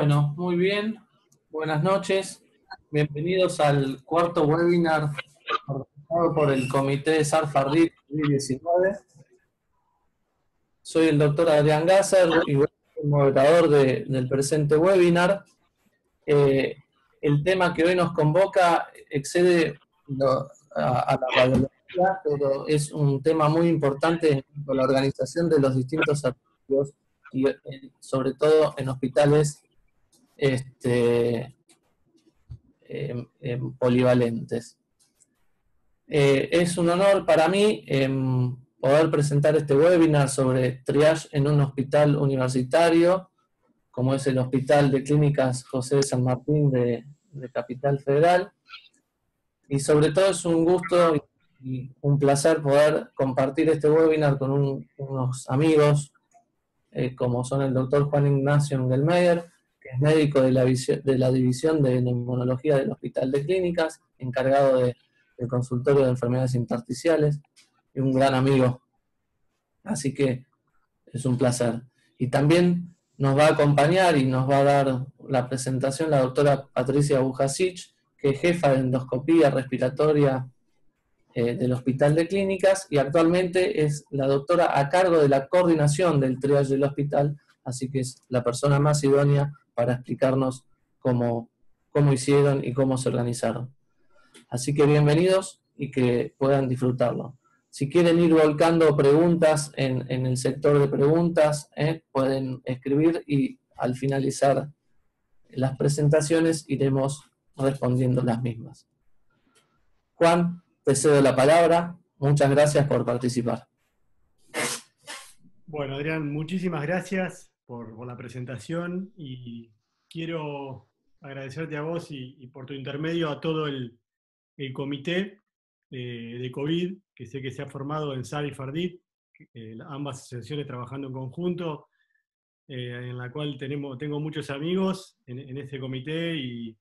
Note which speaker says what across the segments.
Speaker 1: Bueno, muy bien. Buenas noches. Bienvenidos al cuarto webinar organizado por el Comité de SARFARDIT COVID-19. Soy el doctor Adrián Gasser y voy a ser el moderador del presente webinar. El tema que hoy nos convoca excede a la radiología, pero es un tema muy importante con la organización de los distintos servicios y sobre todo en hospitales polivalentes. Es un honor para mí poder presentar este webinar sobre triage en un hospital universitario, como es el Hospital de Clínicas José de San Martín de Capital Federal. Y sobre todo es un gusto y un placer poder compartir este webinar con unos amigos, como son el doctor Juan Ignacio Engelmeyer, que es médico de la División de Neumonología del Hospital de Clínicas, encargado del consultorio de enfermedades intersticiales, y un gran amigo. Así que es un placer. Y también nos va a acompañar y nos va a dar la presentación la doctora Patricia Bujasic, que es jefa de endoscopía respiratoria del Hospital de Clínicas y actualmente es la doctora a cargo de la coordinación del triage del hospital, así que es la persona más idónea para explicarnos cómo hicieron y cómo se organizaron. Así que bienvenidos y que puedan disfrutarlo. Si quieren ir volcando preguntas en el sector de preguntas, pueden escribir y al finalizar las presentaciones iremos respondiendo las mismas. Juan, te cedo la palabra. Muchas gracias por participar.
Speaker 2: Bueno, Adrián, muchísimas gracias por la presentación y quiero agradecerte a vos y por tu intermedio a todo el comité de COVID, que sé que se ha formado en SAR y FARDIT, ambas asociaciones trabajando en conjunto, en la cual tengo muchos amigos en este comité y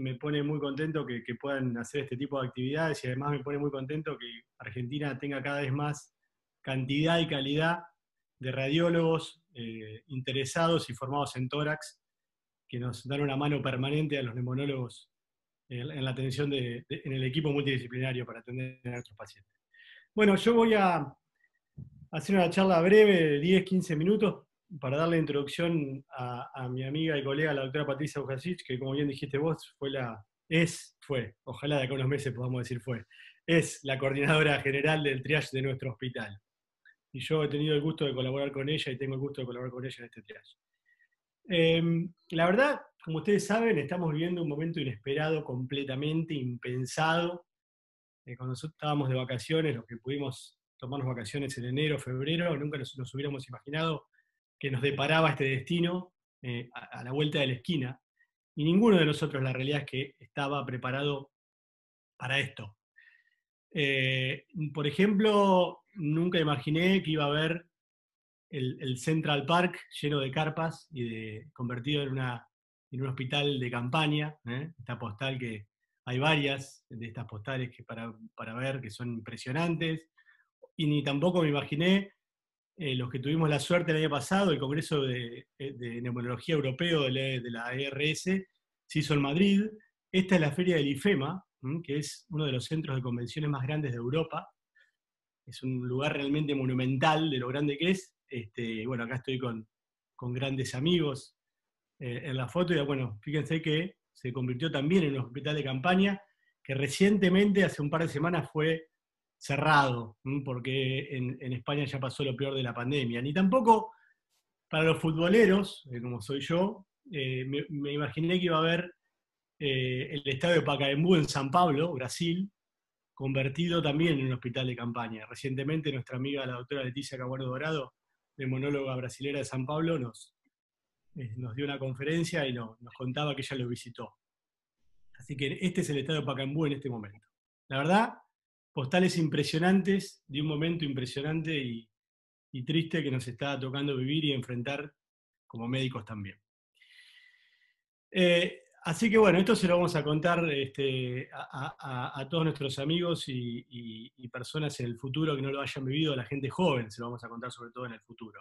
Speaker 2: me pone muy contento que puedan hacer este tipo de actividades y además me pone muy contento que Argentina tenga cada vez más cantidad y calidad de radiólogos interesados y formados en tórax que nos dan una mano permanente a los neumonólogos en la atención en el equipo multidisciplinario para atender a nuestros pacientes. Bueno, yo voy a hacer una charla breve de 10-15 minutos para darle introducción a mi amiga y colega, la doctora Patricia Bujasic, que como bien dijiste vos, ojalá de acá unos meses podamos decir es la coordinadora general del triage de nuestro hospital. Y yo he tenido el gusto de colaborar con ella y tengo el gusto de colaborar con ella en este triage. La verdad, como ustedes saben, estamos viviendo un momento inesperado, completamente impensado. Cuando nosotros estábamos de vacaciones, los que pudimos tomarnos vacaciones en enero, febrero, nunca nos hubiéramos imaginado que nos deparaba este destino a la vuelta de la esquina. Y ninguno de nosotros, la realidad es que estaba preparado para esto. Por ejemplo, nunca imaginé que iba a haber el Central Park lleno de carpas y convertido en un hospital de campaña. Esta postal que hay varias de estas postales que para ver que son impresionantes. Y ni tampoco me imaginé los que tuvimos la suerte el año pasado, el Congreso de Neumonología Europeo de la ERS se hizo en Madrid. Esta es la feria del IFEMA, que es uno de los centros de convenciones más grandes de Europa. Es un lugar realmente monumental de lo grande que es. Bueno, acá estoy con grandes amigos en la foto, y bueno, fíjense que se convirtió también en un hospital de campaña que recientemente, hace un par de semanas, fue cerrado, porque en España ya pasó lo peor de la pandemia. Ni tampoco para los futboleros, como soy yo, me imaginé que iba a haber el estadio de Pacaembu en San Pablo, Brasil, convertido también en un hospital de campaña. Recientemente nuestra amiga la doctora Leticia Caguardo Dorado, neumonóloga brasilera de San Pablo, nos dio una conferencia y nos contaba que ella lo visitó. Así que este es el estadio de Pacaembu en este momento. La verdad, postales impresionantes, de un momento impresionante y triste que nos está tocando vivir y enfrentar como médicos también. Así que bueno, esto se lo vamos a contar a todos nuestros amigos y personas en el futuro que no lo hayan vivido, a la gente joven se lo vamos a contar sobre todo en el futuro.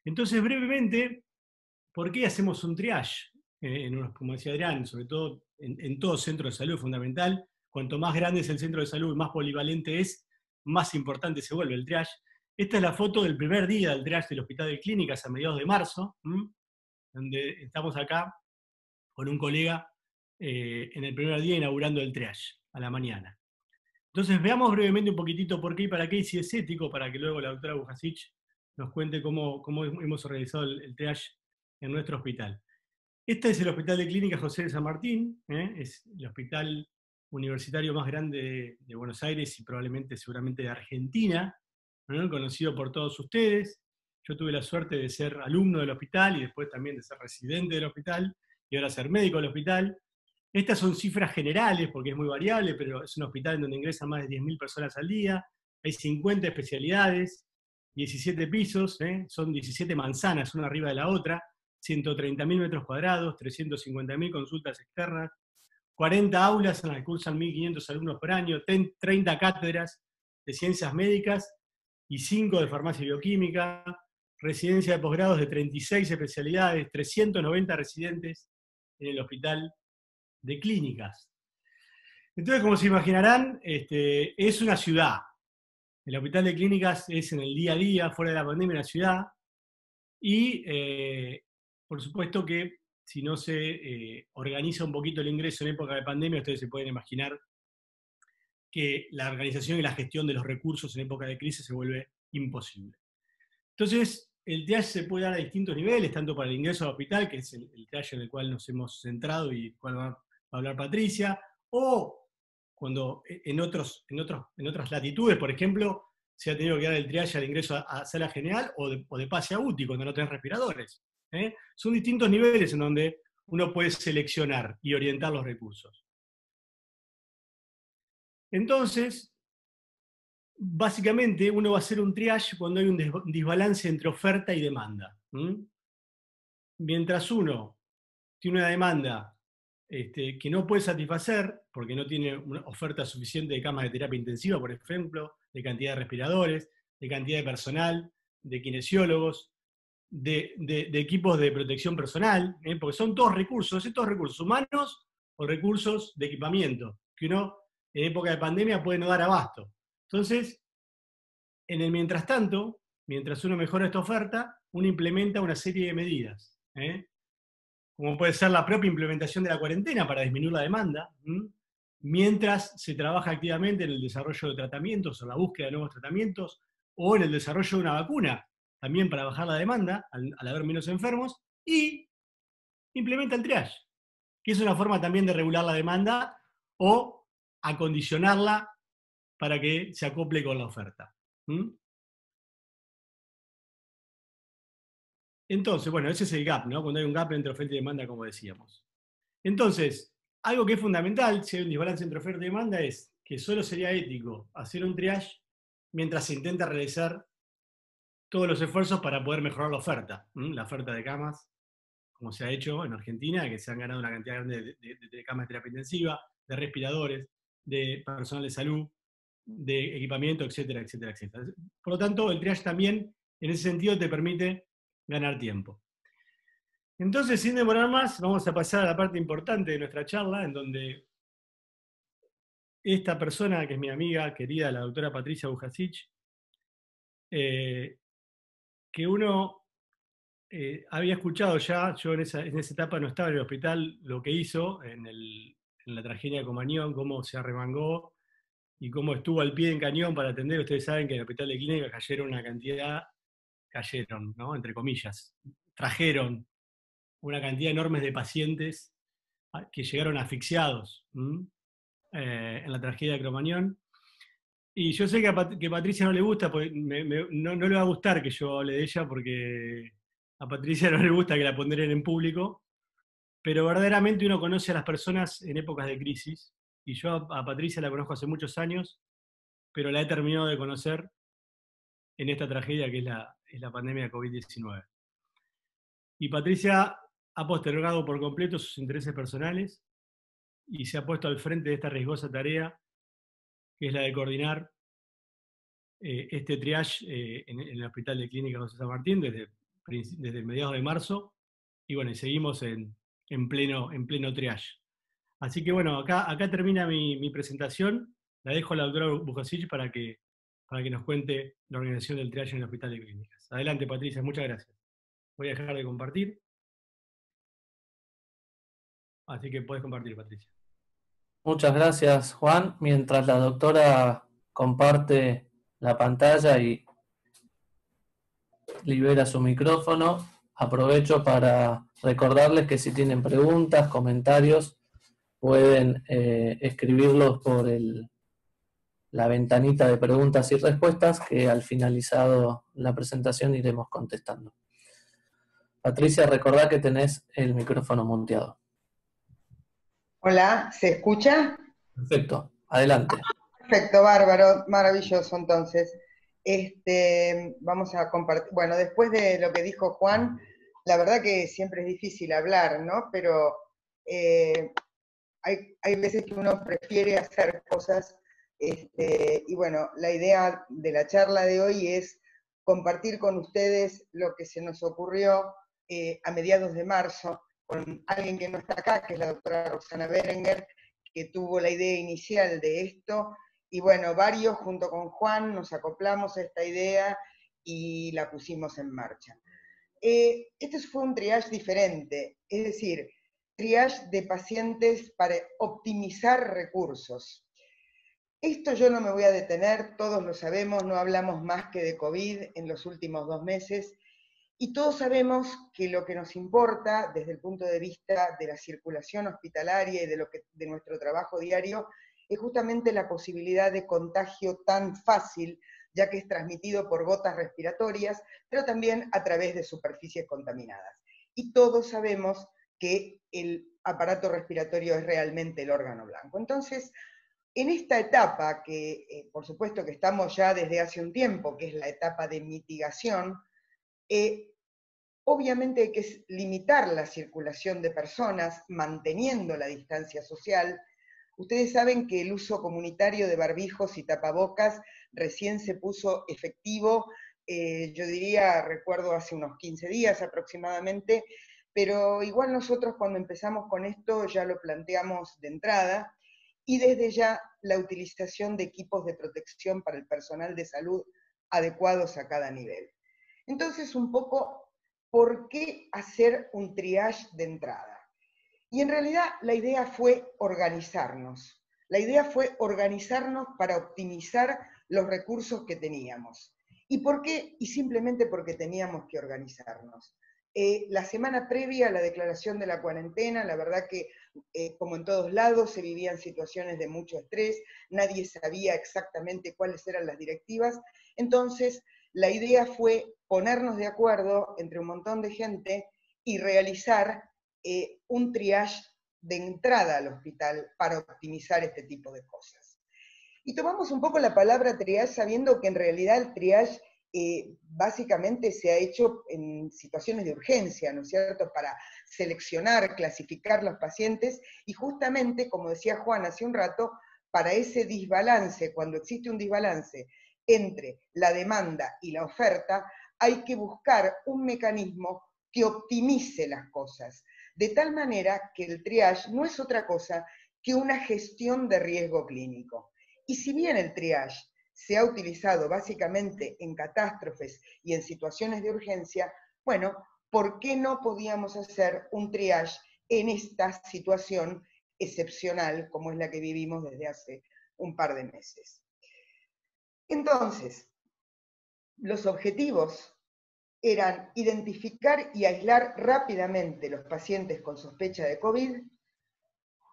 Speaker 2: Entonces, brevemente, ¿por qué hacemos un triage? Como decía Adrián, sobre todo en todo centro de salud es fundamental. Cuanto más grande es el centro de salud, más polivalente es, más importante se vuelve el triage. Esta es la foto del primer día del triage del Hospital de Clínicas a mediados de marzo, donde estamos acá con un colega en el primer día inaugurando el triage a la mañana. Entonces veamos brevemente un poquitito por qué y para qué, y si es ético, para que luego la doctora Bujasic nos cuente cómo hemos organizado el triage en nuestro hospital. Este es el Hospital de Clínicas José de San Martín, es el hospital universitario más grande de Buenos Aires y seguramente de Argentina, conocido por todos ustedes. Yo tuve la suerte de ser alumno del hospital y después también de ser residente del hospital y ahora ser médico del hospital. Estas son cifras generales porque es muy variable, pero es un hospital en donde ingresan más de 10.000 personas al día, hay 50 especialidades, 17 pisos, son 17 manzanas una arriba de la otra, 130.000 metros cuadrados, 350.000 consultas externas, 40 aulas en las que cursan 1.500 alumnos por año, 30 cátedras de ciencias médicas y 5 de farmacia y bioquímica, residencia de posgrados de 36 especialidades, 390 residentes en el hospital de clínicas. Entonces, como se imaginarán, es una ciudad. El hospital de clínicas es en el día a día, fuera de la pandemia, una ciudad. Y, por supuesto que si no se organiza un poquito el ingreso en época de pandemia, ustedes se pueden imaginar que la organización y la gestión de los recursos en época de crisis se vuelve imposible. Entonces, el triage se puede dar a distintos niveles, tanto para el ingreso al hospital, que es el triage en el cual nos hemos centrado y del cual va a hablar Patricia, o cuando en otras latitudes, por ejemplo, se ha tenido que dar el triage al ingreso a sala general o de pase a UTI, cuando no tenés respiradores. Son distintos niveles en donde uno puede seleccionar y orientar los recursos. Entonces, básicamente uno va a hacer un triage cuando hay un desbalance entre oferta y demanda. Mientras uno tiene una demanda que no puede satisfacer, porque no tiene una oferta suficiente de camas de terapia intensiva, por ejemplo, de cantidad de respiradores, de cantidad de personal, de kinesiólogos, de equipos de protección personal, porque son todos recursos humanos o recursos de equipamiento, que uno en época de pandemia puede no dar abasto. Entonces, en el mientras tanto, mientras uno mejora esta oferta, uno implementa una serie de medidas, como puede ser la propia implementación de la cuarentena para disminuir la demanda, mientras se trabaja activamente en el desarrollo de tratamientos, o la búsqueda de nuevos tratamientos, o en el desarrollo de una vacuna, también para bajar la demanda, al haber menos enfermos, y implementa el triage, que es una forma también de regular la demanda o acondicionarla para que se acople con la oferta. Entonces, bueno, ese es el gap, ¿no? Cuando hay un gap entre oferta y demanda, como decíamos. Entonces, algo que es fundamental, si hay un desbalance entre oferta y demanda, es que solo sería ético hacer un triage mientras se intenta realizar todos los esfuerzos para poder mejorar la oferta de camas, como se ha hecho en Argentina, que se han ganado una cantidad grande de camas de terapia intensiva, de respiradores, de personal de salud, de equipamiento, etcétera, etcétera, etcétera. Por lo tanto, el triage también, en ese sentido, te permite ganar tiempo. Entonces, sin demorar más, vamos a pasar a la parte importante de nuestra charla, en donde esta persona, que es mi amiga querida, la doctora Patricia Bujasic, que uno había escuchado ya, yo en esa etapa no estaba en el hospital, lo que hizo en la tragedia de Comañón, cómo se arremangó y cómo estuvo al pie del cañón para atender. Ustedes saben que en el hospital de clínica cayeron, ¿no? Entre comillas, trajeron una cantidad enorme de pacientes que llegaron asfixiados en la tragedia de Cromañón. Y yo sé que a Patricia no le gusta, porque no le va a gustar que yo hable de ella, porque a Patricia no le gusta que la ponderen en público, pero verdaderamente uno conoce a las personas en épocas de crisis, y yo a Patricia la conozco hace muchos años, pero la he terminado de conocer en esta tragedia que es la pandemia de COVID-19. Y Patricia ha postergado por completo sus intereses personales y se ha puesto al frente de esta riesgosa tarea, que es la de coordinar este triage en el Hospital de Clínicas José San Martín desde mediados de marzo, y bueno, y seguimos en pleno triage. Así que bueno, acá termina mi presentación. La dejo a la doctora Bujosic para que nos cuente la organización del triage en el Hospital de Clínicas. Adelante, Patricia, muchas gracias. Voy a dejar de compartir. Así que puedes compartir, Patricia.
Speaker 1: Muchas gracias, Juan. Mientras la doctora comparte la pantalla y libera su micrófono, aprovecho para recordarles que si tienen preguntas, comentarios, pueden escribirlos por la ventanita de preguntas y respuestas que al finalizado la presentación iremos contestando. Patricia, recordá que tenés el micrófono muteado.
Speaker 3: Hola, ¿se escucha?
Speaker 1: Perfecto, adelante.
Speaker 3: Perfecto, bárbaro, maravilloso entonces. Vamos a compartir, bueno, después de lo que dijo Juan, la verdad que siempre es difícil hablar, ¿no? Pero hay veces que uno prefiere hacer cosas, y bueno, la idea de la charla de hoy es compartir con ustedes lo que se nos ocurrió a mediados de marzo, con alguien que no está acá, que es la doctora Roxana Berenguer, que tuvo la idea inicial de esto, y bueno, varios junto con Juan nos acoplamos a esta idea y la pusimos en marcha. Este fue un triage diferente, es decir, triage de pacientes para optimizar recursos. Esto yo no me voy a detener, todos lo sabemos, no hablamos más que de COVID en los últimos 2 meses, y todos sabemos que lo que nos importa desde el punto de vista de la circulación hospitalaria y de nuestro trabajo diario es justamente la posibilidad de contagio tan fácil, ya que es transmitido por gotas respiratorias, pero también a través de superficies contaminadas. Y todos sabemos que el aparato respiratorio es realmente el órgano blanco. Entonces, en esta etapa, que por supuesto que estamos ya desde hace un tiempo, que es la etapa de mitigación, obviamente hay que limitar la circulación de personas, manteniendo la distancia social. Ustedes saben que el uso comunitario de barbijos y tapabocas recién se puso efectivo, yo diría, recuerdo hace unos 15 días aproximadamente, pero igual nosotros cuando empezamos con esto ya lo planteamos de entrada, y desde ya la utilización de equipos de protección para el personal de salud adecuados a cada nivel. Entonces, un poco, ¿por qué hacer un triage de entrada? Y en realidad la idea fue organizarnos. La idea fue organizarnos para optimizar los recursos que teníamos. ¿Y por qué? Y simplemente porque teníamos que organizarnos. La semana previa a la declaración de la cuarentena, la verdad que, como en todos lados, se vivían situaciones de mucho estrés, nadie sabía exactamente cuáles eran las directivas, entonces la idea fue ponernos de acuerdo entre un montón de gente y realizar un triage de entrada al hospital para optimizar este tipo de cosas. Y tomamos un poco la palabra triage sabiendo que en realidad el triage básicamente se ha hecho en situaciones de urgencia, ¿no es cierto?, para seleccionar, clasificar los pacientes, y justamente, como decía Juan hace un rato, para ese desbalance, cuando existe un desbalance entre la demanda y la oferta, hay que buscar un mecanismo que optimice las cosas, de tal manera que el triage no es otra cosa que una gestión de riesgo clínico. Y si bien el triage se ha utilizado básicamente en catástrofes y en situaciones de urgencia, bueno, ¿por qué no podíamos hacer un triage en esta situación excepcional como es la que vivimos desde hace un par de meses? Entonces, los objetivos eran identificar y aislar rápidamente los pacientes con sospecha de COVID,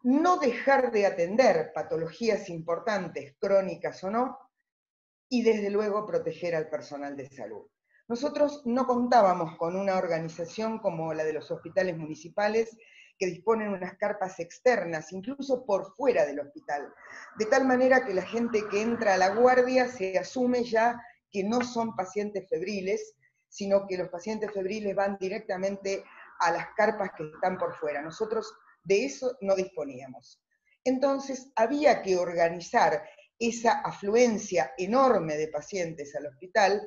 Speaker 3: no dejar de atender patologías importantes, crónicas o no, y desde luego proteger al personal de salud. Nosotros no contábamos con una organización como la de los hospitales municipales, que disponen unas carpas externas, incluso por fuera del hospital, de tal manera que la gente que entra a la guardia se asume ya que no son pacientes febriles, sino que los pacientes febriles van directamente a las carpas que están por fuera. Nosotros de eso no disponíamos. Entonces había que organizar esa afluencia enorme de pacientes al hospital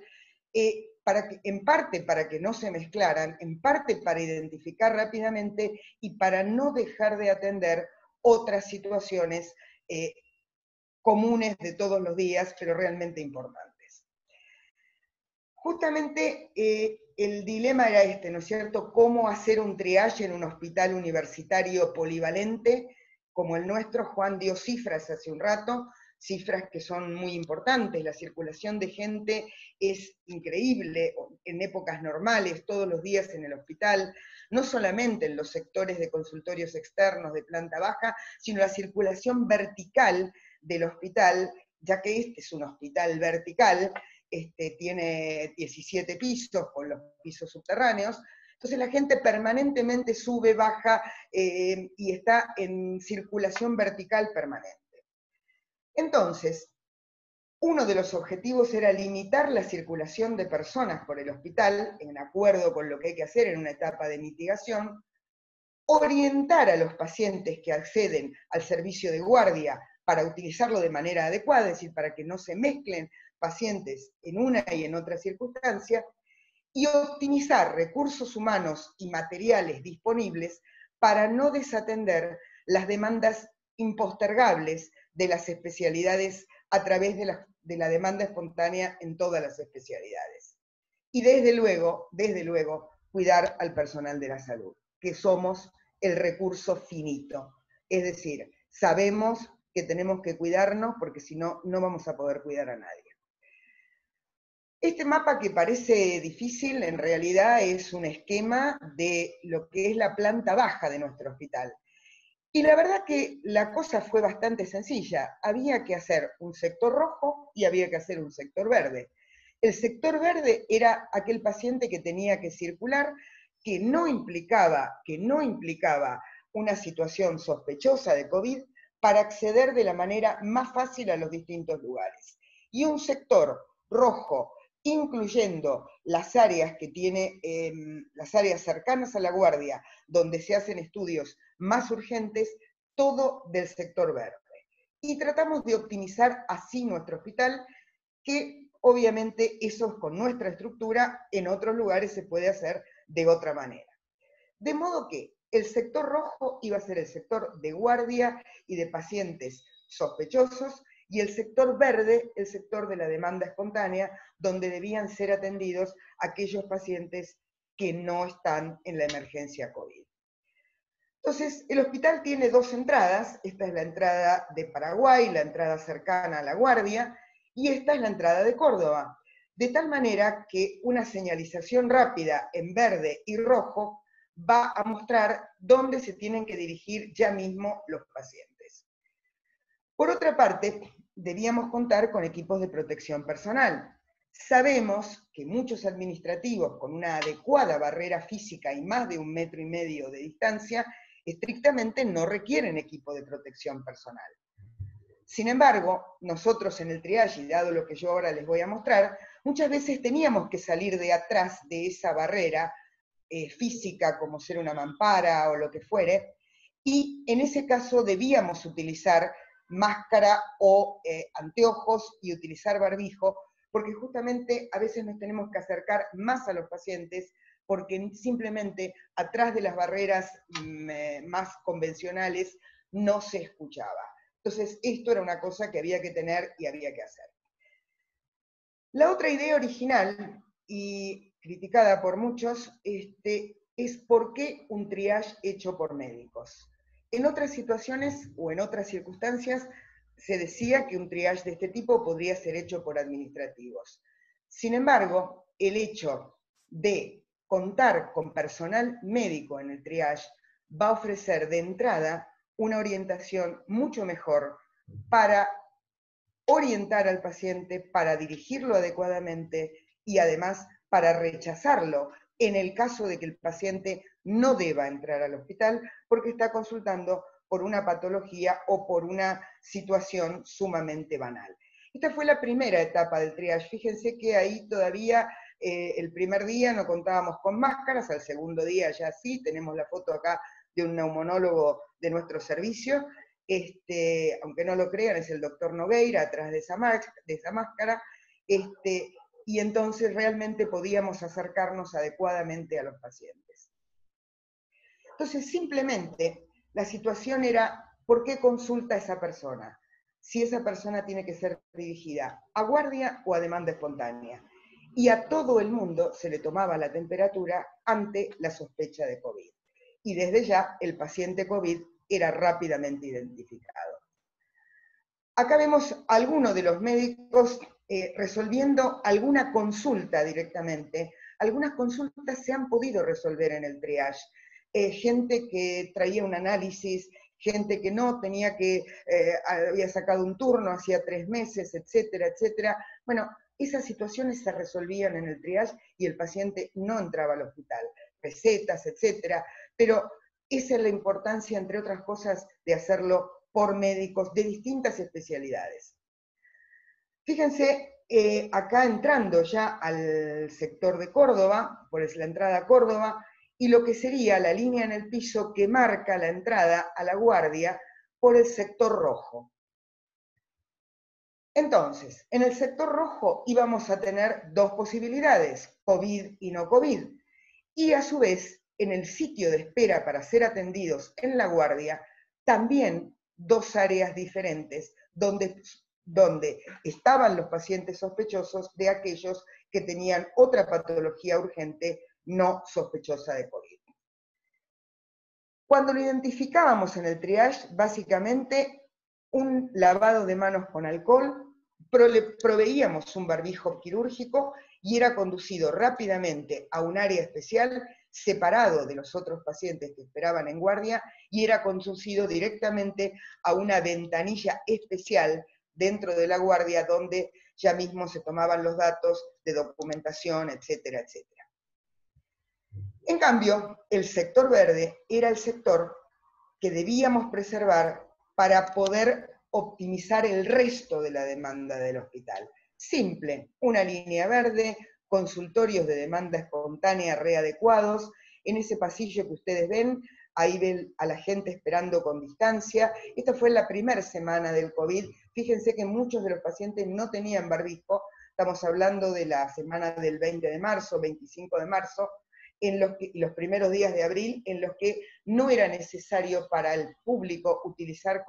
Speaker 3: en parte para que no se mezclaran, en parte para identificar rápidamente y para no dejar de atender otras situaciones comunes de todos los días, pero realmente importantes. Justamente el dilema era este, ¿no es cierto? ¿Cómo hacer un triage en un hospital universitario polivalente como el nuestro? Juan dio cifras hace un rato, cifras que son muy importantes. La circulación de gente es increíble en épocas normales, todos los días en el hospital, no solamente en los sectores de consultorios externos de planta baja, sino la circulación vertical del hospital, ya que este es un hospital vertical, tiene 17 pisos con los pisos subterráneos, entonces la gente permanentemente sube, baja y está en circulación vertical permanente. Entonces, uno de los objetivos era limitar la circulación de personas por el hospital, en acuerdo con lo que hay que hacer en una etapa de mitigación, orientar a los pacientes que acceden al servicio de guardia para utilizarlo de manera adecuada, es decir, para que no se mezclen pacientes en una y en otra circunstancia, y optimizar recursos humanos y materiales disponibles para no desatender las demandas impostergables de las especialidades a través de la demanda espontánea en todas las especialidades. Y desde luego, cuidar al personal de la salud, que somos el recurso finito. Es decir, sabemos que tenemos que cuidarnos porque si no, no vamos a poder cuidar a nadie. Este mapa que parece difícil, en realidad es un esquema de lo que es la planta baja de nuestro hospital. Y la verdad que la cosa fue bastante sencilla. Había que hacer un sector rojo y había que hacer un sector verde. El sector verde era aquel paciente que tenía que circular, que no implicaba una situación sospechosa de COVID para acceder de la manera más fácil a los distintos lugares. Y un sector rojo, incluyendo las áreas que tiene, las áreas cercanas a la guardia, donde se hacen estudios más urgentes, todo del sector verde. Y tratamos de optimizar así nuestro hospital, que obviamente eso con nuestra estructura en otros lugares se puede hacer de otra manera. De modo que el sector rojo iba a ser el sector de guardia y de pacientes sospechosos, y el sector verde, el sector de la demanda espontánea, donde debían ser atendidos aquellos pacientes que no están en la emergencia COVID. Entonces, el hospital tiene dos entradas, esta es la entrada de Paraguay, la entrada cercana a la guardia, y esta es la entrada de Córdoba, de tal manera que una señalización rápida en verde y rojo va a mostrar dónde se tienen que dirigir ya mismo los pacientes. Por otra parte, debíamos contar con equipos de protección personal. Sabemos que muchos administrativos con una adecuada barrera física y más de 1,5 metros de distancia, estrictamente no requieren equipo de protección personal. Sin embargo, nosotros en el triage, y dado lo que yo ahora les voy a mostrar, muchas veces teníamos que salir de atrás de esa barrera física, como ser una mampara o lo que fuere, y en ese caso debíamos utilizar máscara o anteojos y utilizar barbijo, porque justamente a veces nos tenemos que acercar más a los pacientes, porque simplemente atrás de las barreras más convencionales no se escuchaba. Entonces, esto era una cosa que había que tener y había que hacer. La otra idea original, y criticada por muchos, es por qué un triage hecho por médicos. En otras situaciones o en otras circunstancias se decía que un triage de este tipo podría ser hecho por administrativos. Sin embargo, el hecho de contar con personal médico en el triage va a ofrecer de entrada una orientación mucho mejor para orientar al paciente, para dirigirlo adecuadamente y además para rechazarlo en el caso de que el paciente no deba entrar al hospital porque está consultando por una patología o por una situación sumamente banal. Esta fue la primera etapa del triage. Fíjense que ahí todavía el primer día no contábamos con máscaras, al segundo día ya sí, tenemos la foto acá de un neumonólogo de nuestro servicio, aunque no lo crean, es el doctor Nogueira atrás de esa máscara, y entonces realmente podíamos acercarnos adecuadamente a los pacientes. Entonces, simplemente, la situación era, ¿por qué consulta a esa persona? Si esa persona tiene que ser dirigida a guardia o a demanda espontánea. Y a todo el mundo se le tomaba la temperatura ante la sospecha de COVID. Y desde ya el paciente COVID era rápidamente identificado. Acá vemos a algunos de los médicos resolviendo alguna consulta directamente. Algunas consultas se han podido resolver en el triage. Gente que traía un análisis, gente que no, había sacado un turno hacía 3 meses, etcétera, etcétera. Bueno, esas situaciones se resolvían en el triage y el paciente no entraba al hospital. Recetas, etcétera. Pero esa es la importancia, entre otras cosas, de hacerlo por médicos de distintas especialidades. Fíjense, acá entrando ya al sector de Córdoba, por la entrada a Córdoba, y lo que sería la línea en el piso que marca la entrada a la guardia por el sector rojo. Entonces, en el sector rojo íbamos a tener 2 posibilidades, COVID y no COVID, y a su vez, en el sitio de espera para ser atendidos en la guardia, también 2 áreas diferentes, donde estaban los pacientes sospechosos de aquellos que tenían otra patología urgente no sospechosa de COVID. Cuando lo identificábamos en el triage, básicamente un lavado de manos con alcohol, le proveíamos un barbijo quirúrgico y era conducido rápidamente a un área especial separado de los otros pacientes que esperaban en guardia y era conducido directamente a una ventanilla especial dentro de la guardia donde ya mismo se tomaban los datos de documentación, etcétera, etcétera. En cambio, el sector verde era el sector que debíamos preservar para poder optimizar el resto de la demanda del hospital. Simple, una línea verde, consultorios de demanda espontánea readecuados. En ese pasillo que ustedes ven, ahí ven a la gente esperando con distancia. Esta fue la primera semana del COVID. Fíjense que muchos de los pacientes no tenían barbijo. Estamos hablando de la semana del 20 de marzo, 25 de marzo, los primeros días de abril, en los que no era necesario para el público utilizar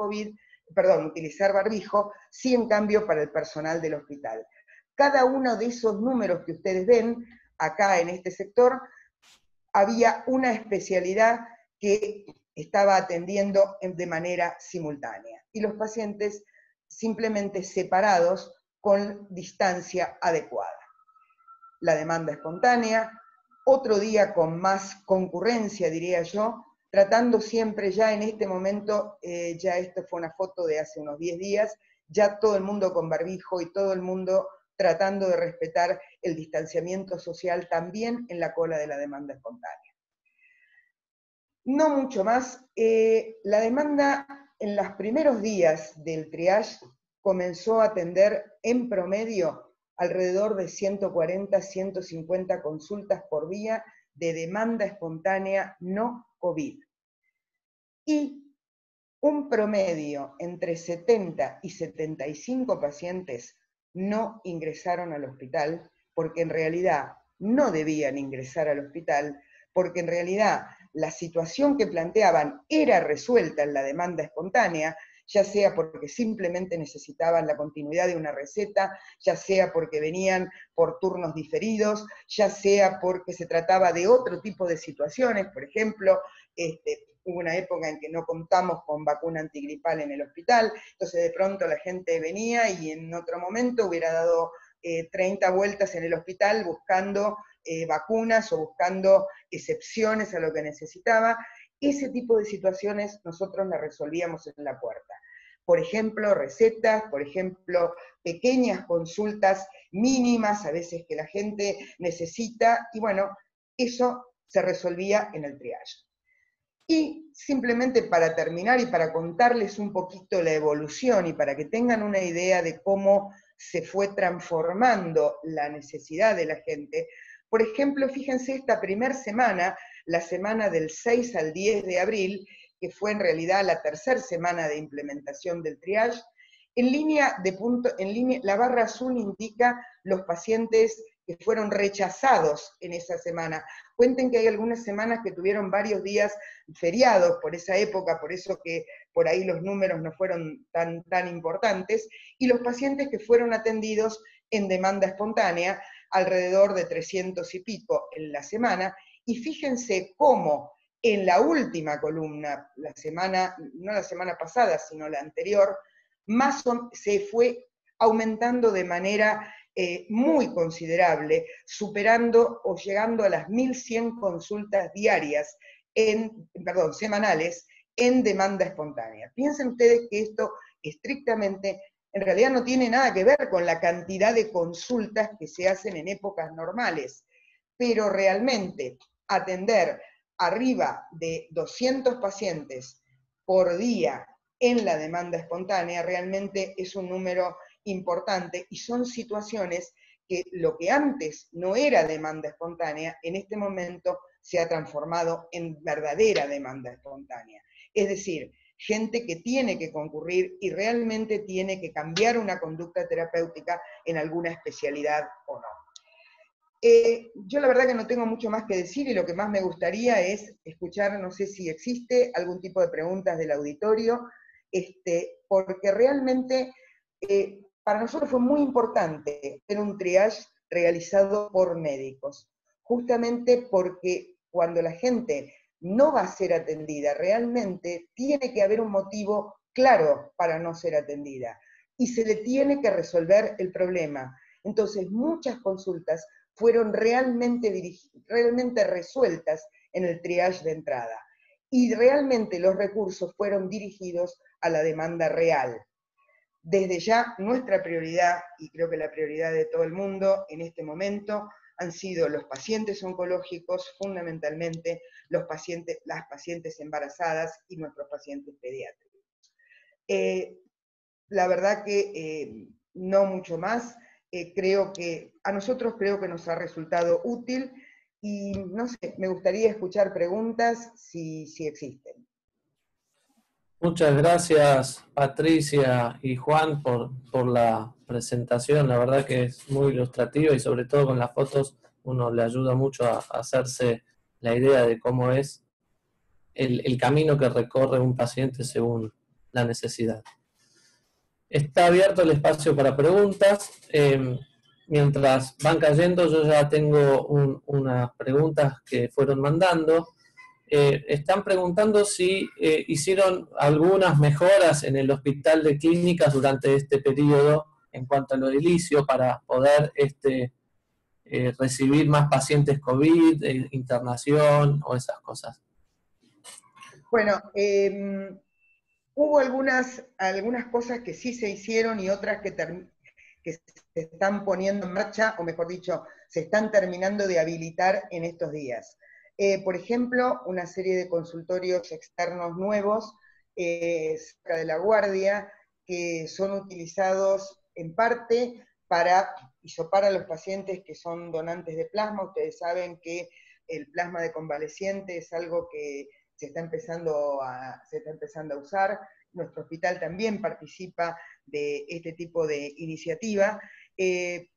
Speaker 3: barbijo, sí en cambio para el personal del hospital. Cada uno de esos números que ustedes ven acá en este sector, había una especialidad que estaba atendiendo de manera simultánea, y los pacientes simplemente separados con distancia adecuada. La demanda espontánea, otro día con más concurrencia, diría yo, tratando siempre ya en este momento, ya esto fue una foto de hace unos 10 días, ya todo el mundo con barbijo y todo el mundo tratando de respetar el distanciamiento social también en la cola de la demanda espontánea. No mucho más, la demanda en los primeros días del triage comenzó a atender en promedio alrededor de 140, 150 consultas por día de demanda espontánea no COVID. Y un promedio entre 70 y 75 pacientes no ingresaron al hospital, porque en realidad no debían ingresar al hospital, porque en realidad la situación que planteaban era resuelta en la demanda espontánea, ya sea porque simplemente necesitaban la continuidad de una receta, ya sea porque venían por turnos diferidos, ya sea porque se trataba de otro tipo de situaciones. Por ejemplo, hubo una época en que no contamos con vacuna antigripal en el hospital, entonces de pronto la gente venía y en otro momento hubiera dado 30 vueltas en el hospital buscando vacunas o buscando excepciones a lo que necesitaba. Ese tipo de situaciones nosotros las resolvíamos en la puerta. Por ejemplo, recetas, por ejemplo, pequeñas consultas mínimas a veces que la gente necesita, y bueno, eso se resolvía en el triage. Y simplemente para terminar y para contarles un poquito la evolución y para que tengan una idea de cómo se fue transformando la necesidad de la gente, por ejemplo, fíjense esta primera semana, la semana del 6 al 10 de abril, que fue en realidad la tercera semana de implementación del triage, En línea de punto, la barra azul indica los pacientes que fueron rechazados en esa semana. Cuenten que hay algunas semanas que tuvieron varios días feriados por esa época, por eso que por ahí los números no fueron tan importantes, y los pacientes que fueron atendidos en demanda espontánea, alrededor de 300 y pico en la semana, y fíjense cómo en la última columna, no la semana pasada, sino la anterior, se fue aumentando de manera muy considerable, superando o llegando a las 1.100 consultas diarias, semanales, en demanda espontánea. Piensen ustedes que esto estrictamente, en realidad no tiene nada que ver con la cantidad de consultas que se hacen en épocas normales, pero realmente atender arriba de 200 pacientes por día en la demanda espontánea realmente es un número importante, y son situaciones que lo que antes no era demanda espontánea, en este momento se ha transformado en verdadera demanda espontánea. Es decir, gente que tiene que concurrir y realmente tiene que cambiar una conducta terapéutica en alguna especialidad o no. Yo la verdad que no tengo mucho más que decir, y lo que más me gustaría es escuchar, no sé si existe algún tipo de preguntas del auditorio, porque realmente para nosotros fue muy importante tener un triage realizado por médicos, justamente porque cuando la gente no va a ser atendida, realmente tiene que haber un motivo claro para no ser atendida, y se le tiene que resolver el problema. Entonces, muchas consultas fueron realmente resueltas en el triage de entrada, y realmente los recursos fueron dirigidos a la demanda real. Desde ya, nuestra prioridad, y creo que la prioridad de todo el mundo en este momento, han sido los pacientes oncológicos, fundamentalmente las pacientes embarazadas y nuestros pacientes pediátricos. La verdad que no mucho más. A nosotros creo que nos ha resultado útil, y no sé, me gustaría escuchar preguntas si existen.
Speaker 1: Muchas gracias, Patricia y Juan, por la presentación. La verdad que es muy ilustrativa, y sobre todo con las fotos uno le ayuda mucho a hacerse la idea de cómo es el camino que recorre un paciente según la necesidad. Está abierto el espacio para preguntas. Mientras van cayendo, yo ya tengo unas preguntas que fueron mandando. Están preguntando si hicieron algunas mejoras en el hospital de clínicas durante este periodo en cuanto a lo edilicio para poder recibir más pacientes COVID, internación o esas cosas.
Speaker 3: Bueno, hubo algunas cosas que sí se hicieron y otras que se están poniendo en marcha, o mejor dicho, se están terminando de habilitar en estos días. Por ejemplo, una serie de consultorios externos nuevos cerca de La Guardia, que son utilizados en parte para hisopar a los pacientes que son donantes de plasma. Ustedes saben que el plasma de convaleciente es algo que se está empezando a usar. Nuestro hospital también participa de este tipo de iniciativa.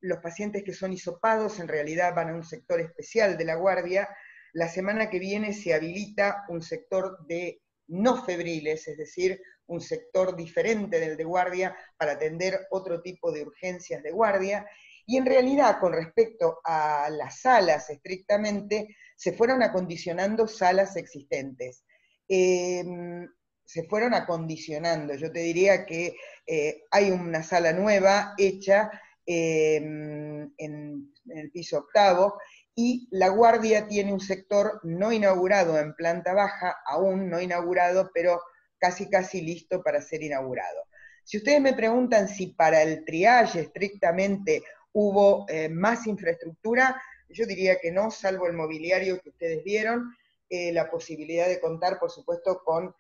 Speaker 3: Los pacientes que son hisopados en realidad van a un sector especial de La Guardia. La semana que viene se habilita un sector de no febriles, es decir, un sector diferente del de guardia para atender otro tipo de urgencias de guardia. Y en realidad, con respecto a las salas estrictamente, se fueron acondicionando salas existentes. Se fueron acondicionando. Yo te diría que hay una sala nueva hecha en el piso octavo, y La Guardia tiene un sector no inaugurado en planta baja, aún no inaugurado, pero casi listo para ser inaugurado. Si ustedes me preguntan si para el triage estrictamente hubo más infraestructura, yo diría que no, salvo el mobiliario que ustedes vieron, la posibilidad de contar, por supuesto, con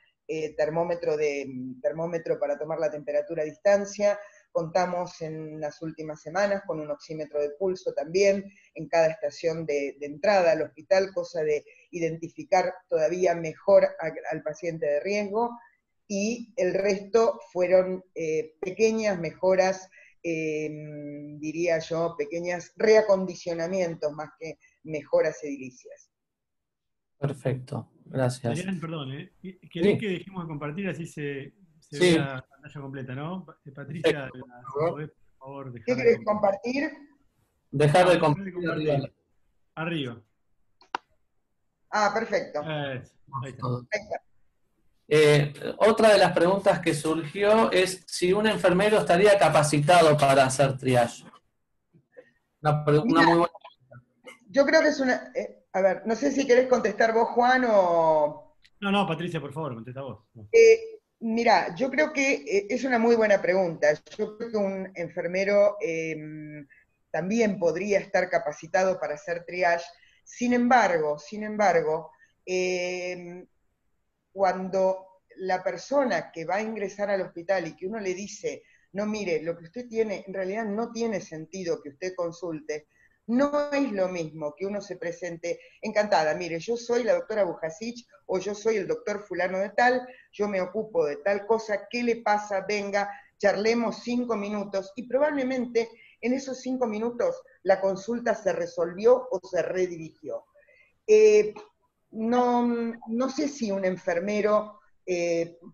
Speaker 3: termómetro para tomar la temperatura a distancia. Contamos en las últimas semanas con un oxímetro de pulso también en cada estación de entrada al hospital, cosa de identificar todavía mejor al paciente de riesgo. y el resto fueron pequeñas mejoras, diría yo, pequeños reacondicionamientos más que mejoras edilicias.
Speaker 1: Perfecto, gracias.
Speaker 2: Adrián, perdón, ¿querés
Speaker 1: Sí,
Speaker 2: que dejemos de compartir así se ve
Speaker 1: sí,
Speaker 2: la pantalla completa, ¿no? Patricia,
Speaker 1: perfecto.
Speaker 2: si podés, por favor,
Speaker 3: ¿Qué
Speaker 2: dejar de
Speaker 3: querés
Speaker 2: compartir.
Speaker 3: compartir?
Speaker 1: Dejar
Speaker 2: No,
Speaker 1: de
Speaker 2: dejar de
Speaker 1: compartir arriba.
Speaker 2: compartir. Arriba.
Speaker 3: Ah, perfecto.
Speaker 2: Ahí está.
Speaker 3: Ahí está.
Speaker 1: Otra de las preguntas que surgió es si un enfermero estaría capacitado para hacer triage. Una
Speaker 3: Mira,
Speaker 1: muy buena.
Speaker 3: yo creo que es una... a ver, no sé si querés contestar vos, Juan, o...
Speaker 2: No, Patricia, por favor, contesta vos.
Speaker 3: Mira, yo creo que es una muy buena pregunta. Yo creo que un enfermero también podría estar capacitado para hacer triage. Sin embargo, cuando la persona que va a ingresar al hospital y que uno le dice, no, mire, lo que usted tiene, en realidad no tiene sentido que usted consulte, no es lo mismo que uno se presente, encantada, mire, yo soy la doctora Bujasic o yo soy el doctor fulano de tal, yo me ocupo de tal cosa, ¿qué le pasa? Venga, charlemos 5 minutos y probablemente en esos 5 minutos la consulta se resolvió o se redirigió. No sé si un enfermero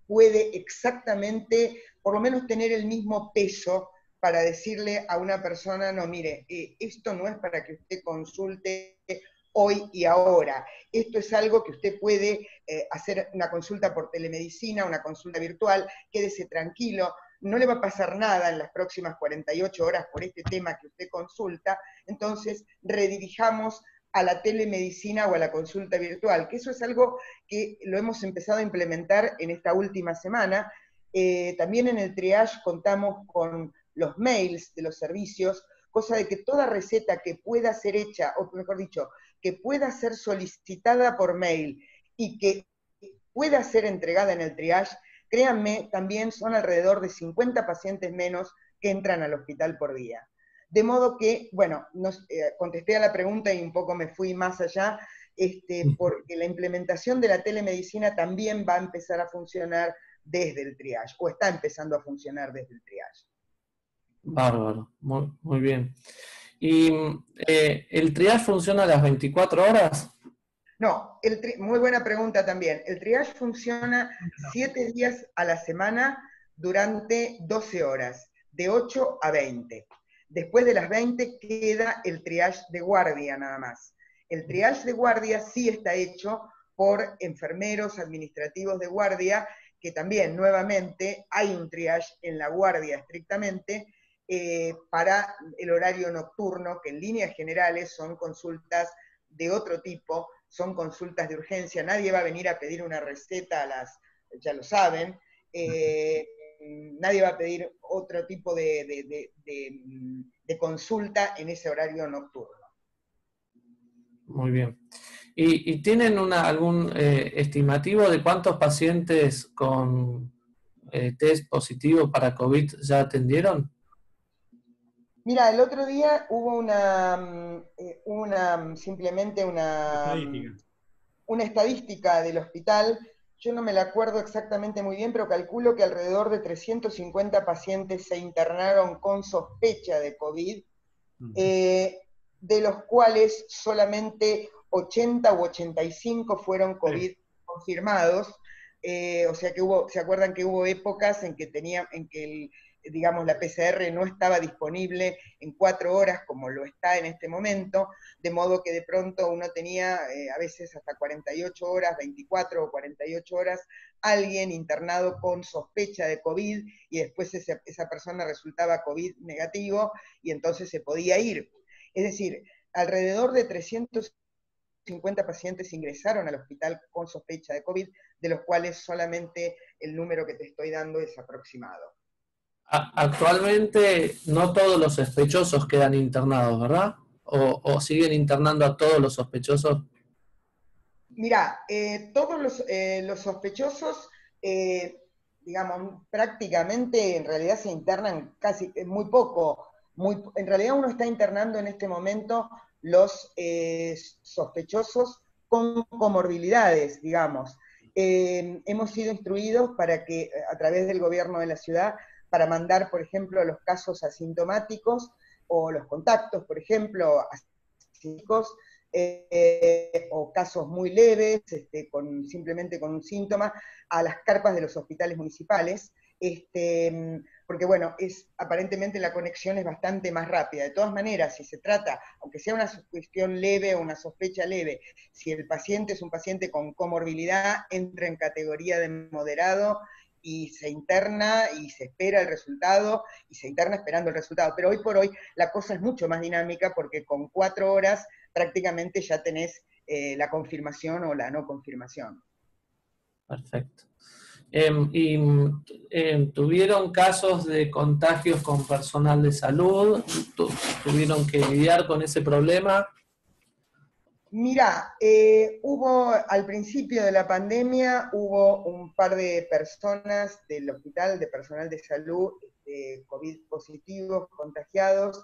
Speaker 3: puede exactamente, por lo menos tener el mismo peso para decirle a una persona, no, mire, esto no es para que usted consulte hoy y ahora. Esto es algo que usted puede hacer una consulta por telemedicina, una consulta virtual, quédese tranquilo, no le va a pasar nada en las próximas 48 horas por este tema que usted consulta, entonces redirijamos a la telemedicina o a la consulta virtual, que eso es algo que lo hemos empezado a implementar en esta última semana. También en el triage contamos con los mails de los servicios, cosa de que toda receta que pueda ser hecha, o mejor dicho, que pueda ser solicitada por mail y que pueda ser entregada en el triage, créanme, también son alrededor de 50 pacientes menos que entran al hospital por día. De modo que, bueno, contesté a la pregunta y un poco me fui más allá, porque la implementación de la telemedicina también va a empezar a funcionar desde el triage, o está empezando a funcionar desde el triage.
Speaker 1: Bárbaro, muy bien. ¿Y el triage funciona a las 24 horas?
Speaker 3: No, muy buena pregunta también. El triage funciona 7 días a la semana durante 12 horas, de 8 a 20. Después de las 20 queda el triage de guardia nada más. El triage de guardia sí está hecho por enfermeros administrativos de guardia, que también nuevamente hay un triage en la guardia estrictamente para el horario nocturno, que en líneas generales son consultas de otro tipo, son consultas de urgencia, nadie va a venir a pedir una receta ya lo saben, nadie va a pedir otro tipo de consulta en ese horario nocturno.
Speaker 1: Muy bien. ¿Y tienen algún estimativo de cuántos pacientes con test positivo para COVID ya atendieron?
Speaker 3: Mira, el otro día hubo simplemente una estadística del hospital, yo no me la acuerdo exactamente muy bien, pero calculo que alrededor de 350 pacientes se internaron con sospecha de COVID, de los cuales solamente 80 u 85 fueron COVID confirmados, o sea que ¿se acuerdan que hubo épocas en que digamos, la PCR no estaba disponible en 4 horas como lo está en este momento, de modo que de pronto uno tenía a veces hasta 48 horas, 24 o 48 horas, alguien internado con sospecha de COVID y después esa persona resultaba COVID negativo y entonces se podía ir. Es decir, alrededor de 350 pacientes ingresaron al hospital con sospecha de COVID, de los cuales solamente el número que te estoy dando es aproximado.
Speaker 1: Actualmente no todos los sospechosos quedan internados, ¿verdad? ¿O siguen internando a todos los sospechosos?
Speaker 3: Mirá, todos los sospechosos, digamos, prácticamente en realidad se internan casi muy poco. En realidad uno está internando en este momento los sospechosos con comorbilidades, digamos. hemos sido instruidos para que, a través del gobierno de la ciudad, para mandar, por ejemplo, los casos asintomáticos o los contactos, por ejemplo, asintomáticos, o casos muy leves, simplemente con un síntoma, a las carpas de los hospitales municipales, porque bueno, aparentemente la conexión es bastante más rápida. De todas maneras, si se trata, aunque sea una cuestión leve o una sospecha leve, si el paciente es un paciente con comorbilidad, entra en categoría de moderado y se interna y se espera el resultado, y se interna esperando el resultado. Pero hoy por hoy la cosa es mucho más dinámica, porque con 4 horas prácticamente ya tenés la confirmación o la no confirmación.
Speaker 1: Perfecto. ¿Tuvieron casos de contagios con personal de salud? ¿Tuvieron que lidiar con ese problema?
Speaker 3: Mira, hubo al principio de la pandemia, hubo un par de personas del hospital, de personal de salud, COVID positivos, contagiados.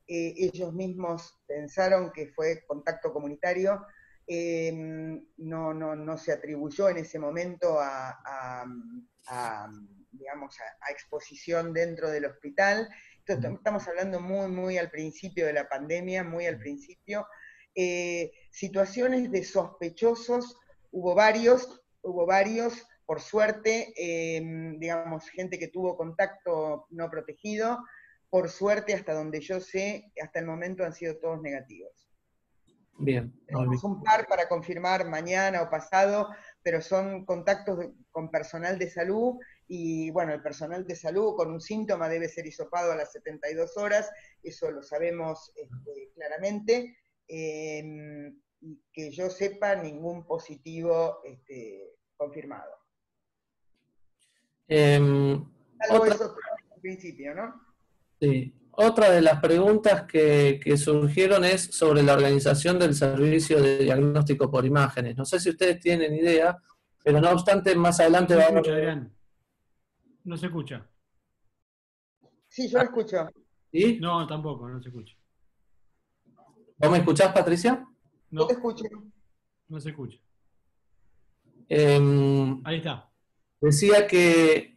Speaker 3: Ellos mismos pensaron que fue contacto comunitario. No se atribuyó en ese momento digamos, a exposición dentro del hospital. Entonces, estamos hablando muy, muy al principio de la pandemia, muy al principio. Situaciones de sospechosos, hubo varios, por suerte, digamos, gente que tuvo contacto no protegido, por suerte, hasta donde yo sé, hasta el momento han sido todos negativos.
Speaker 1: Bien.
Speaker 3: Tenemos un par para confirmar mañana o pasado, pero son contactos con personal de salud, y bueno, el personal de salud con un síntoma debe ser hisopado a las 72 horas, eso lo sabemos claramente, y que yo sepa, ningún positivo confirmado. Algo eso al principio, ¿no?
Speaker 1: Sí. Otra de las preguntas que surgieron es sobre la organización del servicio de diagnóstico por imágenes. No sé si ustedes tienen idea, pero no obstante, más adelante
Speaker 2: no se
Speaker 1: va a
Speaker 2: escucha,
Speaker 1: haber...
Speaker 2: Adrián. No se escucha.
Speaker 3: Sí, yo lo escucho.
Speaker 1: ¿Sí?
Speaker 2: No, tampoco, no se escucha.
Speaker 1: ¿Vos me escuchás, Patricia?
Speaker 2: No,
Speaker 3: Yo te escucho.
Speaker 2: no se escucha. Ahí está.
Speaker 1: Decía que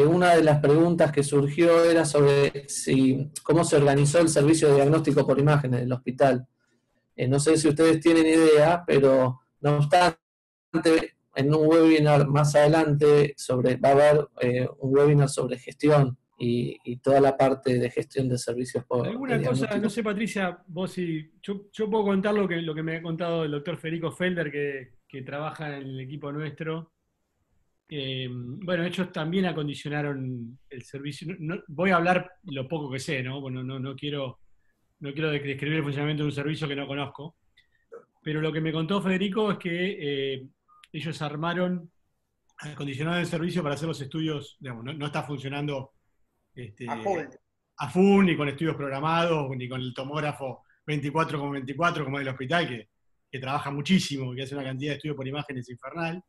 Speaker 1: una de las preguntas que surgió era sobre cómo se organizó el servicio de diagnóstico por imágenes del hospital. No sé si ustedes tienen idea, pero no obstante, en un webinar más adelante va a haber un webinar sobre gestión y toda la parte de gestión de servicios de
Speaker 2: Alguna cosa, no sé, Patricia, vos si. Yo puedo contar lo que me ha contado el doctor Federico Felder, que trabaja en el equipo nuestro. Bueno, ellos también acondicionaron el servicio. Voy a hablar lo poco que sé, ¿no? Bueno, no quiero describir el funcionamiento de un servicio que no conozco. Pero lo que me contó Federico es que ellos acondicionaron el servicio para hacer los estudios, digamos, no está funcionando a full, ni con estudios programados, ni con el tomógrafo 24x24 como el hospital, que trabaja muchísimo, que hace una cantidad de estudios por imágenes infernal.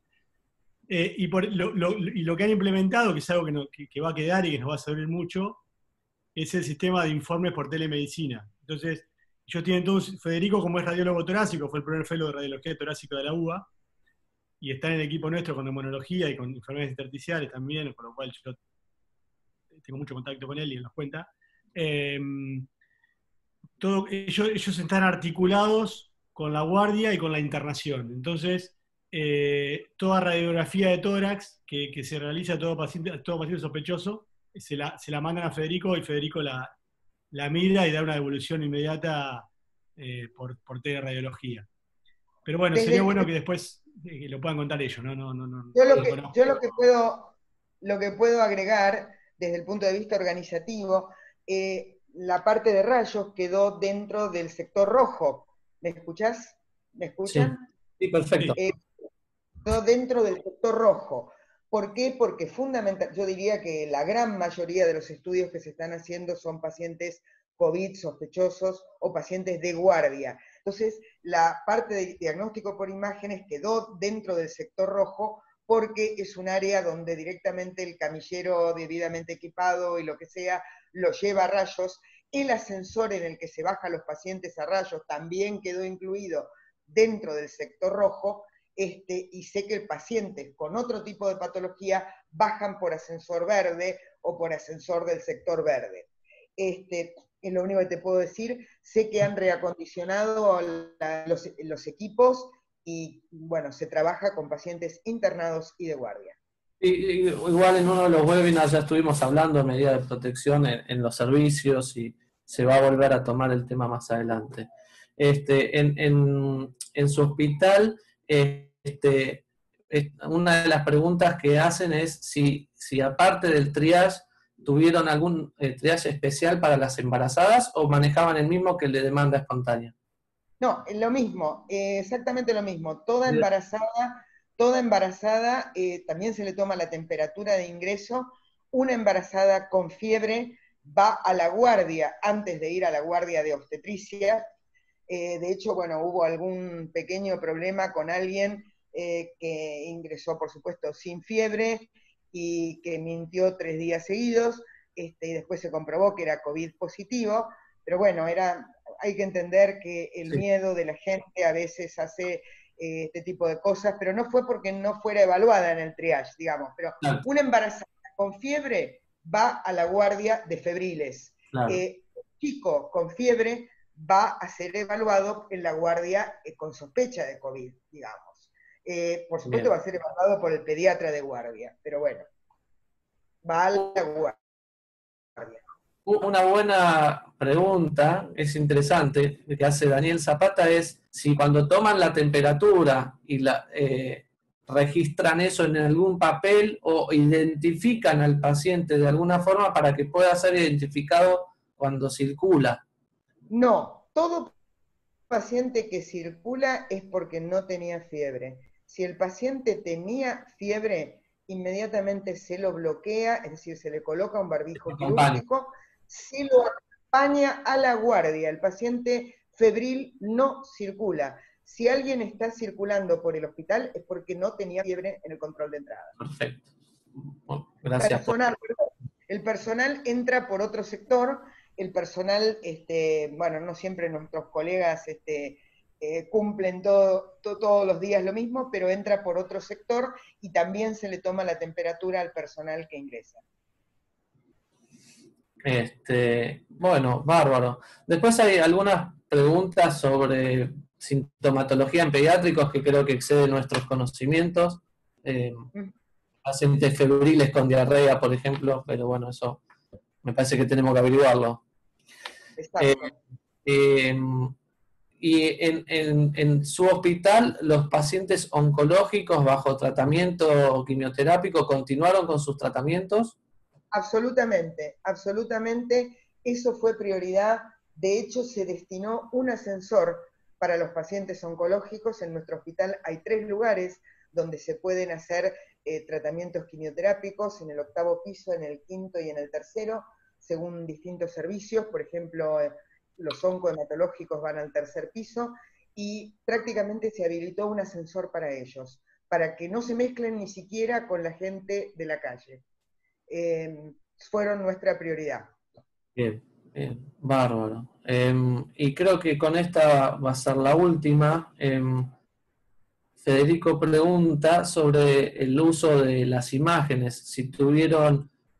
Speaker 2: Y lo que han implementado, que es algo que va a quedar y que nos va a servir mucho, es el sistema de informes por telemedicina. Entonces, ellos tienen todos, Federico, como es radiólogo torácico, fue el primer fellow de radiología torácica de la UBA, y está en el equipo nuestro con neumonología y con enfermedades intersticiales también, con lo cual yo tengo mucho contacto con él y él nos cuenta. Ellos están articulados con la guardia y con la internación. Entonces, toda radiografía de tórax que se realiza a todo paciente sospechoso, se la mandan a Federico, y Federico la mira y da una devolución inmediata por teleradiología. Pero bueno, sería bueno que después lo puedan contar ellos, ¿no?
Speaker 3: Yo lo que puedo agregar desde el punto de vista organizativo, la parte de rayos quedó dentro del sector rojo. ¿Me escuchás? ¿Me escuchan?
Speaker 1: Sí, perfecto.
Speaker 3: Quedó dentro del sector rojo. ¿Por qué? Porque yo diría que la gran mayoría de los estudios que se están haciendo son pacientes COVID sospechosos o pacientes de guardia. Entonces, la parte de diagnóstico por imágenes quedó dentro del sector rojo, porque es un área donde directamente el camillero debidamente equipado y lo que sea, lo lleva a rayos. El ascensor en el que se bajan los pacientes a rayos también quedó incluido dentro del sector rojo. y sé que pacientes con otro tipo de patología bajan por ascensor verde o por ascensor del sector verde. Es lo único que te puedo decir. Sé que han reacondicionado los equipos y, bueno, se trabaja con pacientes internados y de guardia.
Speaker 1: Igual en uno de los webinars ya estuvimos hablando de medidas de protección en los servicios y se va a volver a tomar el tema más adelante. En su hospital, una de las preguntas que hacen es si aparte del triage tuvieron algún triage especial para las embarazadas o manejaban el mismo que el de demanda espontánea.
Speaker 3: No, lo mismo, exactamente lo mismo. Toda embarazada también se le toma la temperatura de ingreso. Una embarazada con fiebre va a la guardia antes de ir a la guardia de obstetricia. De hecho, bueno, hubo algún pequeño problema con alguien que ingresó, por supuesto, sin fiebre y que mintió 3 días seguidos, y después se comprobó que era COVID positivo, pero bueno, hay que entender que el miedo de la gente a veces hace este tipo de cosas, pero no fue porque no fuera evaluada en el triage, digamos, pero una embarazada con fiebre va a la guardia de febriles.
Speaker 1: Claro.
Speaker 3: Un chico con fiebre va a ser evaluado en la guardia con sospecha de COVID, digamos. Por supuesto va a ser evaluado por el pediatra de guardia, pero bueno, va a la guardia.
Speaker 1: Una buena pregunta, es interesante, que hace Daniel Zapata, es si cuando toman la temperatura y registran eso en algún papel o identifican al paciente de alguna forma para que pueda ser identificado cuando circula.
Speaker 3: No, todo paciente que circula es porque no tenía fiebre. Si el paciente tenía fiebre, inmediatamente se lo bloquea, es decir, se le coloca un barbijo quirúrgico, se lo acompaña a la guardia. El paciente febril no circula. Si alguien está circulando por el hospital es porque no tenía fiebre en el control de entrada.
Speaker 1: Perfecto. Bueno, gracias.
Speaker 3: El personal entra por otro sector. El personal, bueno, no siempre nuestros colegas cumplen todos los días lo mismo, pero entra por otro sector y también se le toma la temperatura al personal que ingresa.
Speaker 1: Bueno, bárbaro. Después hay algunas preguntas sobre sintomatología en pediátricos que creo que exceden nuestros conocimientos. Pacientes febriles con diarrea, por ejemplo, pero bueno, eso me parece que tenemos que averiguarlo. Y en su hospital, los pacientes oncológicos bajo tratamiento quimioterápico continuaron con sus tratamientos.
Speaker 3: Absolutamente, absolutamente, eso fue prioridad. De hecho, se destinó un ascensor para los pacientes oncológicos. En nuestro hospital hay 3 lugares donde se pueden hacer tratamientos quimioterápicos, en el 8º piso, en el 5º y en el 3º, según distintos servicios. Por ejemplo, los oncohematológicos van al 3er piso, y prácticamente se habilitó un ascensor para ellos, para que no se mezclen ni siquiera con la gente de la calle. Fueron nuestra prioridad.
Speaker 1: Bien, bien, bárbaro. Y creo que con esta va a ser la última. Federico pregunta sobre el uso de las imágenes, si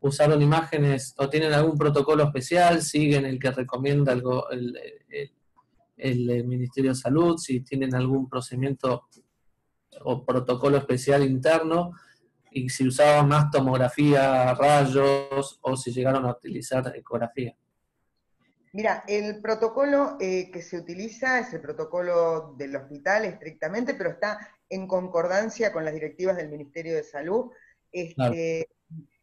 Speaker 1: usaron imágenes o tienen algún protocolo especial, siguen el que recomienda el Ministerio de Salud, si tienen algún procedimiento o protocolo especial interno, y si usaban más tomografía, rayos, o si llegaron a utilizar ecografía.
Speaker 3: Mira, el protocolo que se utiliza es el protocolo del hospital estrictamente, pero está en concordancia con las directivas del Ministerio de Salud.
Speaker 1: Claro.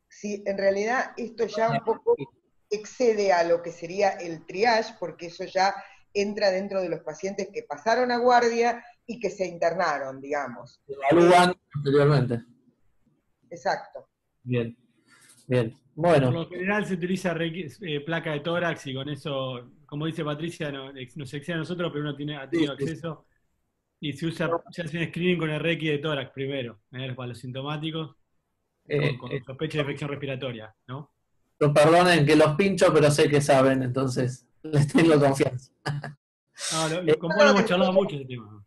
Speaker 3: Sí, en realidad esto ya un poco excede a lo que sería el triage, porque eso ya entra dentro de los pacientes que pasaron a guardia y que se internaron, digamos.
Speaker 1: Se evalúan posteriormente.
Speaker 3: Exacto.
Speaker 1: Bien, bien. Bueno.
Speaker 2: Por lo general se utiliza placa de tórax y con eso, como dice Patricia, nos excede a nosotros, pero uno ha tenido acceso. Y se hace un screening con el reiki de tórax primero, para los sintomáticos, con sospecha de infección respiratoria, ¿no?
Speaker 1: Perdonen que los pincho, pero sé que saben, entonces les tengo confianza.
Speaker 2: Con vos hemos charlado mucho ese tema.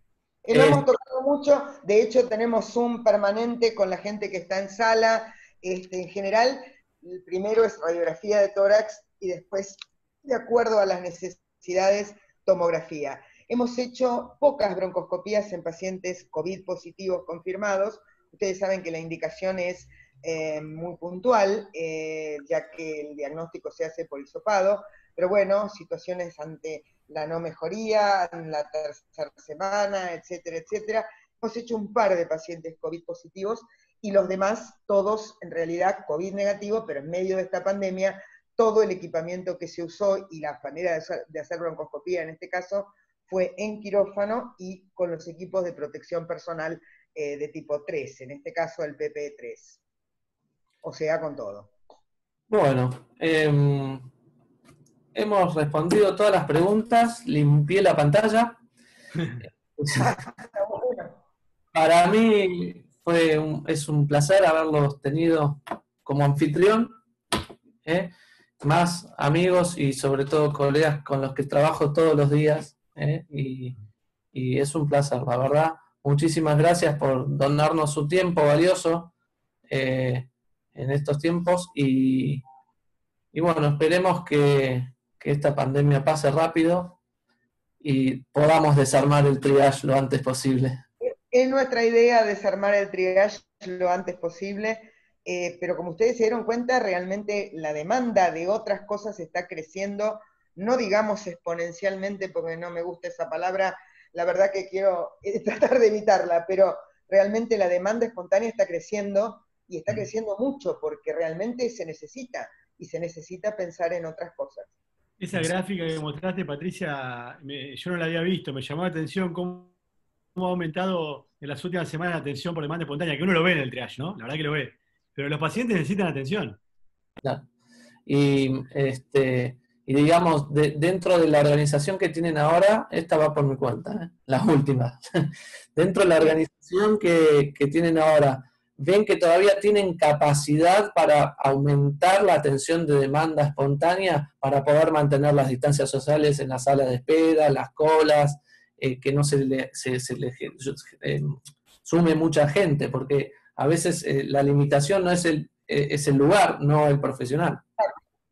Speaker 3: Lo hemos tocado mucho, de hecho tenemos Zoom permanente con la gente que está en sala. En general, el primero es radiografía de tórax y después, de acuerdo a las necesidades, tomografía. Hemos hecho pocas broncoscopías en pacientes COVID positivos confirmados. Ustedes saben que la indicación es muy puntual, ya que el diagnóstico se hace por hisopado, pero bueno, situaciones ante la no mejoría, en la tercera semana, etcétera, etcétera. Hemos hecho un par de pacientes COVID positivos y los demás, todos en realidad COVID negativo, pero en medio de esta pandemia, todo el equipamiento que se usó y la manera de hacer broncoscopía en este caso fue en quirófano y con los equipos de protección personal de tipo 3, en este caso el PPE3. O sea, con todo.
Speaker 1: Bueno, hemos respondido todas las preguntas, limpié la pantalla. Para mí es un placer haberlos tenido como anfitrión, más amigos y sobre todo colegas con los que trabajo todos los días, y es un placer, la verdad. Muchísimas gracias por donarnos su tiempo valioso en estos tiempos y bueno, esperemos que esta pandemia pase rápido y podamos desarmar el triage lo antes posible.
Speaker 3: Es nuestra idea desarmar el triage lo antes posible, pero como ustedes se dieron cuenta, realmente la demanda de otras cosas está creciendo, no digamos exponencialmente, porque no me gusta esa palabra, la verdad que quiero tratar de evitarla, pero realmente la demanda espontánea está creciendo, y está creciendo mucho, porque realmente se necesita, y se necesita pensar en otras cosas.
Speaker 2: Esa gráfica que mostraste, Patricia, yo no la había visto, me llamó la atención cómo ha aumentado en las últimas semanas la atención por demanda espontánea, que uno lo ve en el triage, ¿no? La verdad que lo ve. Pero los pacientes necesitan atención.
Speaker 1: Claro. Y digamos, dentro de la organización que tienen ahora, esta va por mi cuenta, las últimas. Dentro de la organización que tienen ahora, ¿ven que todavía tienen capacidad para aumentar la atención de demanda espontánea para poder mantener las distancias sociales en las salas de espera, las colas, que no se le sume mucha gente? Porque a veces la limitación no es el lugar, no el profesional.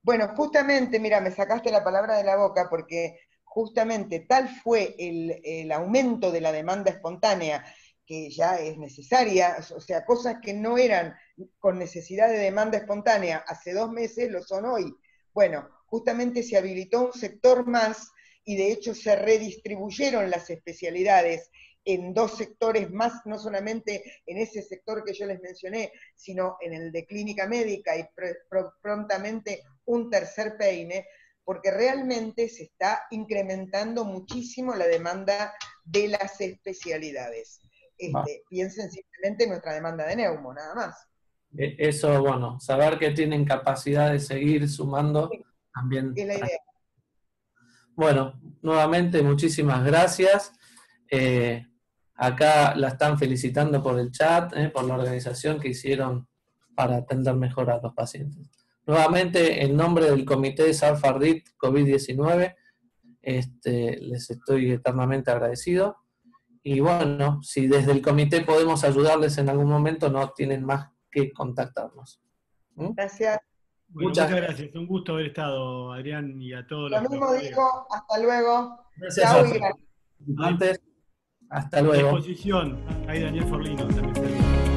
Speaker 3: Bueno, justamente, mira, me sacaste la palabra de la boca porque justamente tal fue el aumento de la demanda espontánea, que ya es necesaria, o sea, cosas que no eran con necesidad de demanda espontánea hace 2 meses, lo son hoy. Bueno, justamente se habilitó un sector más y de hecho se redistribuyeron las especialidades en 2 sectores más, no solamente en ese sector que yo les mencioné, sino en el de clínica médica y prontamente un tercer peine, porque realmente se está incrementando muchísimo la demanda de las especialidades. Piensen simplemente en nuestra demanda de neumo, nada más.
Speaker 1: Eso, bueno, saber que tienen capacidad de seguir sumando también.
Speaker 3: Es la idea.
Speaker 1: Bueno, nuevamente muchísimas gracias. Acá la están felicitando por el chat, por la organización que hicieron para atender mejor a los pacientes. Nuevamente, en nombre del Comité de Sarfardit COVID-19, les estoy eternamente agradecido. Y bueno, si desde el comité podemos ayudarles en algún momento, no tienen más que contactarnos.
Speaker 3: Gracias.
Speaker 2: Bueno, muchas gracias. Un gusto haber estado, Adrián, y a todos los
Speaker 3: Lo mismo digo, hasta luego.
Speaker 1: Gracias.
Speaker 3: Chao y gracias.
Speaker 1: Antes, hasta luego.
Speaker 2: A disposición, hay Daniel Forlino también.